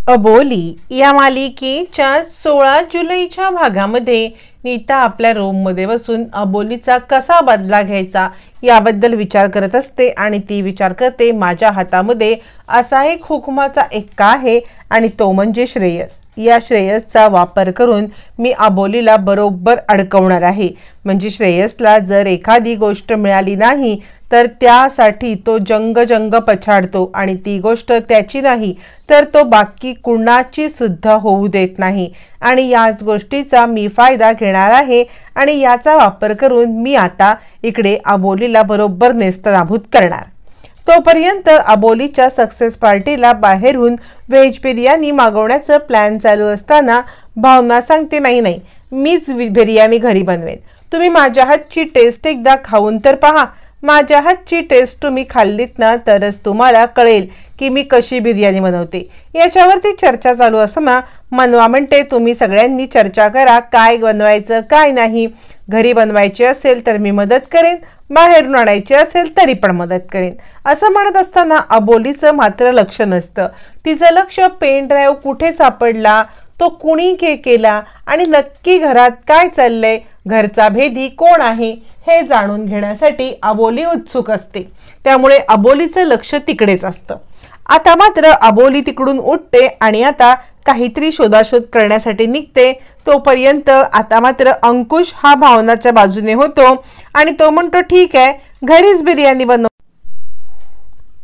अबोली या मालिकेच्या 16 जुलैच्या भागामध्ये नीता आपल्या रूममध्ये बसून अबोलीचा कसा बदला घ्यायचा याबद्दल विचार करत असते आणि ती विचार करते माझ्या हातामध्ये असा एक हुकमाचा एक्का आहे आणि तो म्हणजे श्रेयस। या श्रेयसचा वापर करून मी अबोलीला बरोबर अडकवणार आहे। म्हणजे श्रेयसला जर एखादी गोष्ट मिळाली नाही तर त्यासाठी तो जंग पछाडतो आणि ती गोष्ट त्याची नाही तर तो बाकी कुणाची सुद्धा होऊ देत नाही आणि याच गोष्टीचा मी फायदा घेणार आहे आणि याचा वापर करून मी आता इकडे अबोलीला बरोबर नेस्तनाबूत करणार। तोपर्यंत अबोलीच्या सक्सेस पार्टीला बाहेरून व्हेज बिर्याणी मागवण्याचा प्लॅन चालू असताना भावना सांगते नाही मीच बिर्याणी घरी बनवेन, तुम्ही माझ्या हातची टेस्ट एकदा खाऊन तर पहा। माझ्या हातची टेस्ट तुम्ही खाल्लीत ना तरच तुम्हाला कळेल की मी कशी बिर्याणी बनवते। याच्यावरती चर्चा चालू असताना मनवा म्हणते तुम्ही सगळ्यांनी चर्चा करा काय बनवायचं काय नाही, घरी बनवायचे असेल तर मी मदत करेन, बाहेरून आणायचे असेल तरी पण मदत करेन। असं म्हणत असताना अबोलीचं मात्र लक्ष नसतं। तिचं लक्ष पेन ड्राईव्ह कुठे सापडला, तो कुणी केला आणि नक्की घरात काय चाललंय, घरचा भेदी कोण आहे हे जाणून घेण्यासाठी अबोली उत्सुक असते। त्यामुळे अबोलीचं लक्ष तिकडेच असतं। आता मात्र अबोली तिकडून उठते आणि आता काहीतरी शोधाशोध करण्यासाठी निघते। तोपर्यंत आता मात्र अंकुश हा भावनाच्या बाजूने होतो आणि तो म्हणतो ठीक आहे घरीच बिर्याणी बनव।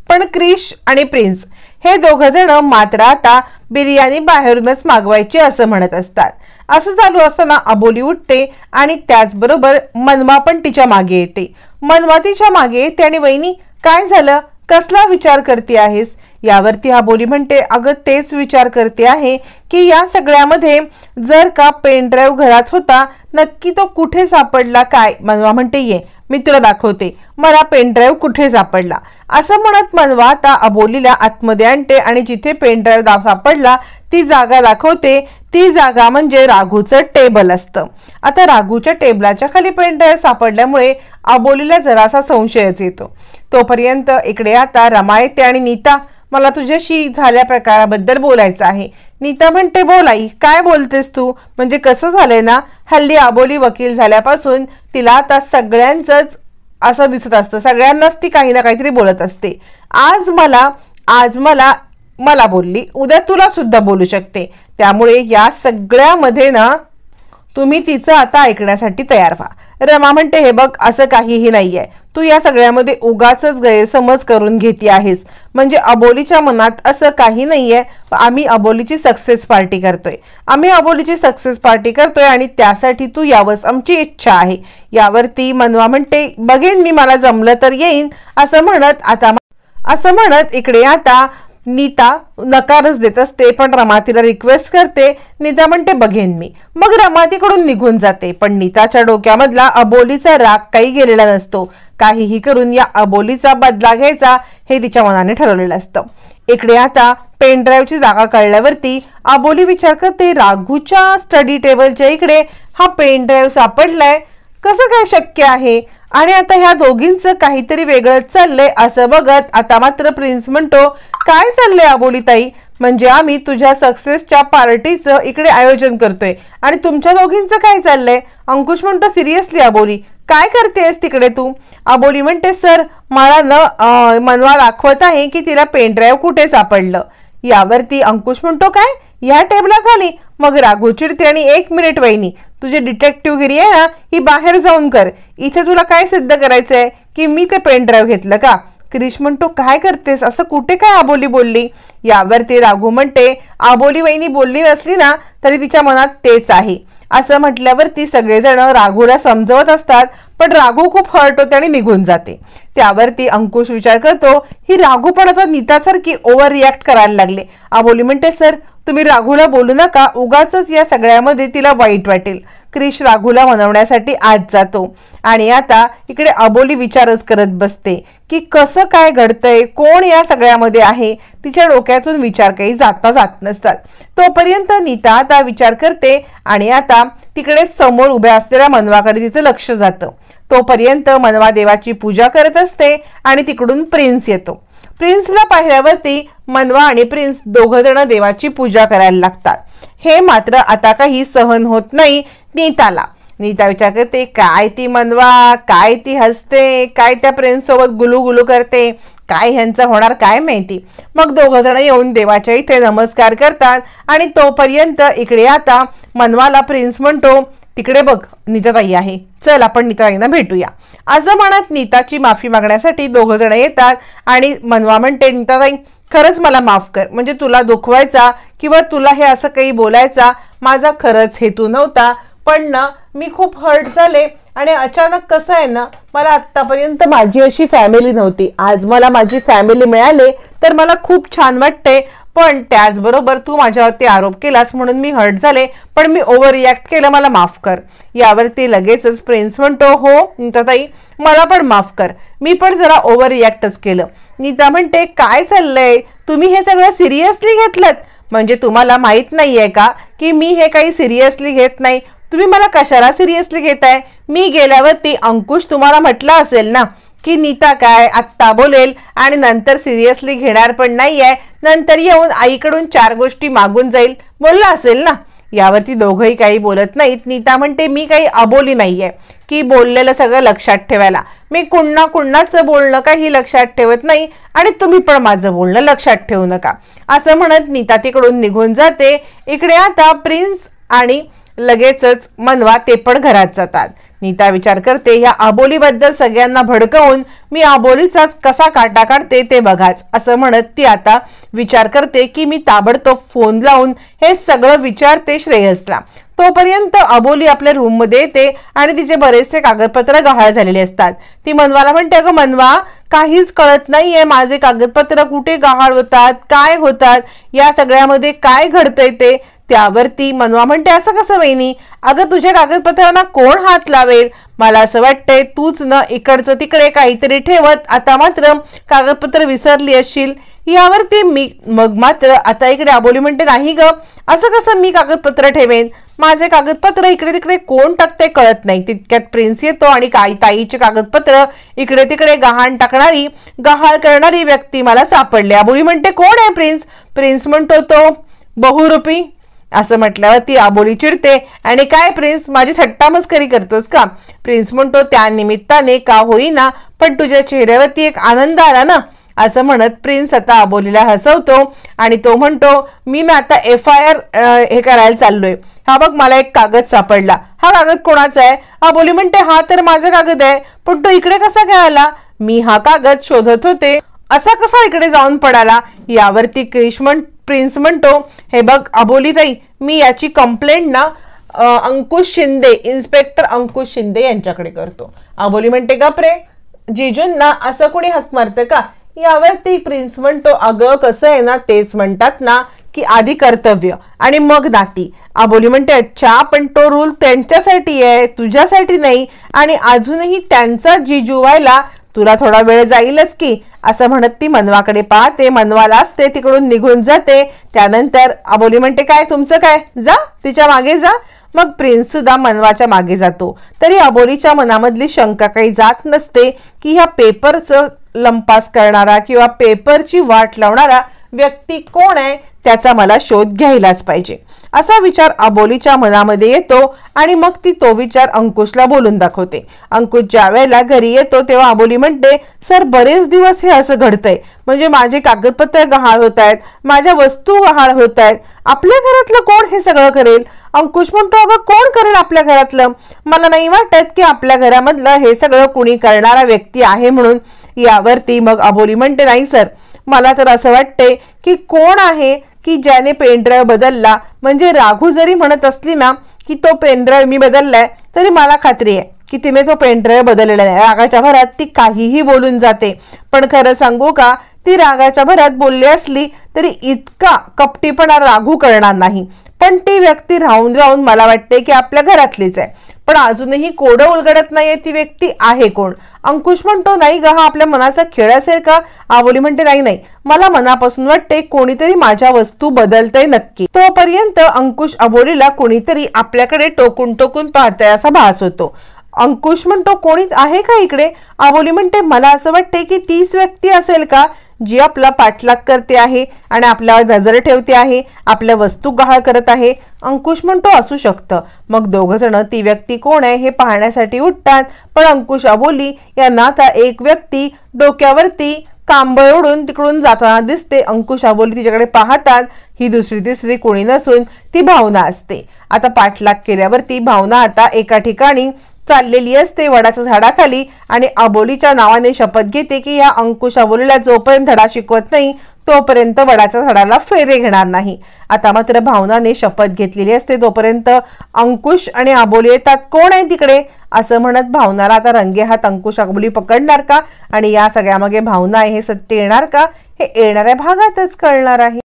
पण क्रिश आणि प्रिन्स हे दोघ जण मात्र आता बिर्याणी बाहेरूनच मागवायची असं म्हणत असतात। असं चालू असताना अबोली उठते आणि त्याचबरोबर मनवा पण तिच्या मागे येते। मनवा तिच्या मागे येते आणि वहिनी काय झालं, कसला विचार करते आहेस? यावरती अबोली म्हणते अगं तेच विचार करते आहे की या सगळ्यामध्ये जर का पेन ड्राईव्ह घरात होता नक्की तो कुठे सापडला काय। मनवा म्हणते ये मी तुला दाखवते मला पेन ड्राईव्ह कुठे सापडला। असं म्हणत मनवा आता अबोलीला आतमध्ये आणते आणि जिथे पेन ड्राईव्ह सापडला ती जागा दाखवते। ती जागा म्हणजे राघूचं टेबल असतं। आता राघूच्या टेबलाच्या खाली पेन ड्राईव्ह सापडल्यामुळे अबोलीला जरासा संशयच येतो। तोपर्यंत इकडे आता रमा येते आणि नीता मला तुझ्याशी झाल्या प्रकाराबद्दल बोलायचं आहे। नीता म्हणते बोलाई काय बोलतेस तू, म्हणजे कसं झालंय ना हल्ली अबोली वकील झाल्यापासून तिला आता सगळ्यांचंच असं दिसत असतं, सगळ्यांनाच ती काही ना काहीतरी बोलत असते। आज मला बोलली उद्या तुला सुद्धा बोलू शकते, त्यामुळे या सगळ्यामध्ये ना तुम्ही तिचं आता ऐकण्यासाठी तयार व्हा। रमा म्हणते हे बघ असं काहीही नाहीये, तू या सगळ्यामध्ये उगाचच गैरसमज करून घेती आहेस। म्हणजे अबोलीच्या मनात असं काही नाहीये, आम्ही अबोलीची सक्सेस पार्टी करतोय आणि त्यासाठी तू यावंस आमची इच्छा आहे। यावरती मनवा म्हणते बघेन मी, मला जमलं तर येईन असं म्हणत इकडे आता नीता नकारच देत असते। पण रमा तिला रिक्वेस्ट करते। नीता म्हणते बघेन मी, मग रमा तिकडून निघून जाते। पण नीताच्या डोक्यामधला अबोलीचा राग काही गेलेला नसतो। काहीही करून या अबोलीचा बदला घ्यायचा हे तिच्या मनाने ठरवलेलं असतं। इकडे आता पेन ड्राईव्हची जागा कळल्यावरती अबोली विचार करते राघूच्या स्टडी टेबलच्या इकडे हा पेन ड्राईव्ह सापडलाय, कसं काय शक्य आहे? आणि आता ह्या दोघींचं काहीतरी वेगळंच चाललंय असं बघत आता मात्र प्रिन्स म्हणतो काय चाललंय अबोली ताई, म्हणजे आम्ही तुझ्या सक्सेसच्या पार्टीचं इकडे आयोजन करतोय आणि तुमच्या दोघींचं काय चाललंय? अंकुश म्हणतो सिरियसली अबोली काय करतेस तिकडे तू? अबोली म्हणते सर मला मनवा दाखवत आहे की तिला पेन ड्राईव्ह कुठे सापडलं। यावरती अंकुश म्हणतो काय या टेबलाखाली? मग राघू चिडते आणि 1 मिनिट वहिनी तुझे डिटेक्टिव्हगिरी आहे ना ही बाहेर जाऊन कर, इथे तुला काय सिद्ध करायचंय की मी ते पेन ड्राईव्ह घेतलं का? क्रिश म्हणतो काय करतेस, असं कुठे काय अबोली बोलली? यावरती राघू म्हणते अबोली वहिनी बोलली नसली ना तरी तिच्या मनात तेच आहे। असं म्हटल्यावरती सगळेजण राघूला समजवत असतात पण राघू खूप हर्ट होते आणि निघून जाते। त्यावरती अंकुश विचार करतो ही राघू पण आता नीतासारखी ओव्हर रिॲक्ट करायला लागले। अबोली म्हणते सर तुम्ही राघूला बोलू नका, उगाचच या सगळ्यामध्ये तिला वाईट वाटेल। क्रिश राघूला मनवण्यासाठी आत जातो आणि आता इकडे अबोली विचारच करत बसते की कसं काय घडतंय, कोण या सगळ्यामध्ये आहे। तिच्या डोक्यातून विचार काही जात नसतात। तोपर्यंत नीता आता विचार करते आणि आता तिकडे समोर उभ्या असलेल्या मनवाकडे तिचं लक्ष जातं। तोपर्यंत मनवा देवाची पूजा करत असते आणि तिकडून प्रिन्स येतो। प्रिन्सला पाहिल्यावरती मनवा आणि प्रिन्स दोघं जण देवाची पूजा करायला लागतात. हे मात्र आता काही सहन होत नाही नीताला. नीता विचार करते, काय ती मनवा, काय ती हसते, काय त्या प्रिन्स सोबत गुलू करते, काय ह्यांचं होणार काय माहिती. मग दोघं जण येऊन देवाच्या इथे नमस्कार करतात आणि तोपर्यंत इकडे आता मनवाला प्रिन्स म्हणतो, तिकडे बघ नीताताई आहे, चल आपण नीताताईंना भेटूया. असं म्हणत नीताची माफी मागण्यासाठी दोघं जण येतात आणि मनवा म्हणते, नीताताई खरंच मला माफ कर, म्हणजे तुला दुखवायचा किंवा तुला हे असं काही बोलायचा माझा खरंच हेतू नव्हता, पण ना मी खूप हर्ट झाले आणि अचानक कसं आहे ना, मला आतापर्यंत माझी अशी फॅमिली नव्हती, आज मला माझी फॅमिली मिळाले तर मला खूप छान वाटते, पण त्याचबरोबर तू माझ्यावरती आरोप केलास म्हणून मी हर्ट झाले, पण मी ओव्हर रिॲक्ट केलं, मला माफ कर. यावरती लगेचच प्रिन्स म्हणतो, हो नीताताई मला पण माफ कर, मी पण जरा ओव्हर रिॲक्टच केलं. नीता म्हणते, काय चाललंय, तुम्ही हे सगळं सिरियसली घेतलं, म्हणजे तुम्हाला माहित नाहीये का की मी हे काही सिरियसली घेत नाही, तुम्ही मला कशाला सिरियसली घेताय. मी गेल्यावरती अंकुश तुम्हाला म्हटलं असेल ना की नीता काय आत्ता बोलेल आणि नंतर सिरियसली घेणार पण नाहीये, नंतर येऊन आईकडून 4 गोष्टी मागून जाईल, बोलला असेल ना. यावरती दोघंही काही बोलत नाहीत. नीता म्हणते, मी काही अबोली नाहीये की बोललेलं सगळं लक्षात ठेवायला, मी कुणाचं बोलणं काही लक्षात ठेवत नाही आणि तुम्ही पण माझं बोलणं लक्षात ठेवू नका. असं म्हणत नीता तिकडून निघून जाते. इकडे आता प्रिन्स आणि लगेचच मनवा ते पण घरात जातात. नीता विचार करते, या अबोलीबद्दल सगळ्यांना भडकवून मी अबोलीचाच कसा काटा काढते ते बघाच. असं म्हणत ती आता विचार करते की मी ताबडतोब फोन लावून हे सगळं विचारते श्रेयसला. तोपर्यंत अबोली आपल्या रूम मध्ये येते आणि तिचे बरेचसे कागदपत्र गहाळ झालेले असतात. ती मनवाला म्हणते, अगं मनवा काहीच कळत नाहीये, माझे कागदपत्र कुठे गहाळ होतात, काय होतात, या सगळ्यामध्ये काय घडतंय ते. त्यावरती मनवा म्हणते, असं कसं वहिनी, अगं तुझ्या कागदपत्रांना कोण हात लावेल, मला असं वाटतंय तूच न इकडचं तिकडे काहीतरी ठेवत आता मात्र कागदपत्र विसरली असशील. यावरती मग मात्र आता इकडे अबोली म्हणते, नाही ग असं कसं मी कागदपत्र ठेवेन, माझे कागदपत्र इकडे तिकडे कोण टाकते कळत नाही. तितक्यात प्रिन्स येतो आणि काही ताईचे कागदपत्र इकडे तिकडे गहाळ करणारी व्यक्ती मला सापडली. अबोली म्हणते, कोण आहे प्रिन्स. प्रिन्स म्हणतो, तो बहुरूपी. असं म्हटल्यावर ती अबोली चिडते आणि काय प्रिन्स माझी थट्टा मस्करी करतोस का. प्रिन्स म्हणतो, त्या निमित्ताने का होईना पण तुझ्या चेहऱ्यावरती एक आनंद आला ना. असं म्हणत प्रिन्स आता अबोलीला हसवतो आणि तो म्हणतो, मी आता FIR हे करायला चाललोय, हा बघ मला एक कागद सापडला, हा कागद कोणाचा आहे. अबोली म्हणते, हा तर माझा कागद आहे, पण तो इकडे कसा काय आला, मी हा कागद शोधत होते, असा कसा इकडे जाऊन पडाला. यावरती प्रिन्स म्हणतो, हे बघ अबोलीताई मी याची कंप्लेंट ना अंकुश शिंदे, इन्स्पेक्टर अंकुश शिंदे यांच्याकडे करतो. अबोली म्हणते, गप्रे जिजूंना असं कोणी हाक मारतं का. यावरती प्रिन्स म्हणतो, अगं कसं आहे ना, तेच म्हणतात ना की आधी कर्तव्य आणि मग नाती. अबोली म्हणते, अच्छा पण तो रूल त्यांच्यासाठी आहे तुझ्यासाठी नाही, आणि अजूनही त्यांचा जिजू व्हायला तुला थोडा वेळ जाईलच की. असं म्हणत ती मनवाकडे पाहते, मनवालाच ते तिकडून निघून जाते. त्यानंतर अबोली म्हणते, काय तुमचं काय, जा तिच्या मागे जा. मग प्रिन्स सुद्धा मनवाच्या मागे जातो. तरी अबोलीच्या मनामधली शंका काही जात नसते की ह्या पेपरचं लंपास करणारा किंवा पेपरची वाट लावणारा व्यक्ती कोण आहे, त्याचा मला शोध घ्यायलाच पाहिजे. असा विचार अबोलीच्या मनामध्ये येतो आणि मग ती तो विचार अंकुशला बोलून दाखवते. अंकुश ज्या वेळेला घरी येतो तेव्हा अबोली म्हणते, सर बरेच दिवस हे असं घडतंय, म्हणजे माझे कागदपत्र गहाळ होत आहेत, माझ्या वस्तू गहाळ होत आहेत, आपल्या घरातलं कोण हे सगळं करेल. अंकुश म्हणतो, अगं कोण करेल आपल्या घरातलं, मला नाही वाटत की आपल्या घरामधलं हे सगळं कुणी करणारा व्यक्ती आहे म्हणून. यावरती मग अबोली म्हणते, नाही सर मला तर असं वाटते की कोण आहे की ज्याने पेनड्राईव्ह बदलला, म्हणजे राघू जरी म्हणत असली ना की तो पेनड्राईव्ह मी बदललाय, तरी मला खात्री आहे की तिने तो पेनड्राईव्ह बदललेला आहे. रागाच्या भरात ती काहीही बोलून जाते, पण खरं सांगू का, ती रागाच्या भरात बोलली असली तरी इतका कपटीपणा राघू करणार नाही. पण ती व्यक्ती राहून राहून मला वाटते की आपल्या घरातलीच आहे, पण अजूनही कोडं उलगडत नाहीये ती व्यक्ती आहे कोण. अंकुश म्हणतो, नाही ग हा आपल्या मनाचा खेळ असेल का. अबोली म्हणते, नाही मला मनापासून वाटते कोणीतरी माझ्या वस्तू बदलतंय नक्की. तोपर्यंत अंकुश अबोलीला कोणीतरी आपल्याकडे टोकून टोकून पाहतंय असा भास होतो. अंकुश म्हणतो, कोणी आहे का इकडे. अबोली म्हणते, मला असं वाटते की तीच व्यक्ती असेल का जी आपला पाठलाग करते आहे आणि आपल्यावर नजर ठेवते आहे, आपल्या वस्तू गहाळ करत आहे, अंकुश म्हणतो असू शकतं. मग दोघ जण ती व्यक्ती कोण आहे हे पाहण्यासाठी उठतात. पण अंकुश अबोली यांना आता एक व्यक्ती डोक्यावरती कांबळ ओढून तिकडून जाताना दिसते. अंकुश अबोली तिच्याकडे पाहतात. ही दुसरी तिसरी कोणी नसून ती भावना असते. आता पाठलाग केल्यावरती भावना आता एका ठिकाणी चाललेली असते वडाच्या झाडाखाली आणि अबोलीच्या नावाने शपथ घेते की या अंकुश अबोलीला जोपर्यंत धडा शिकवत नाही तोपर्यंत वडाच्या झाडाला फेरे घेणार नाही. आता मात्र भावनाने शपथ घेतलेली असते. तोपर्यंत अंकुश आणि अबोली येतात. कोण आहे तिकडे असं म्हणत भावनाला आता रंगे हात अंकुश अबोली पकडणार का आणि या सगळ्यामागे भावना आहे हे सत्य येणार का हे येणाऱ्या भागातच कळणार आहे.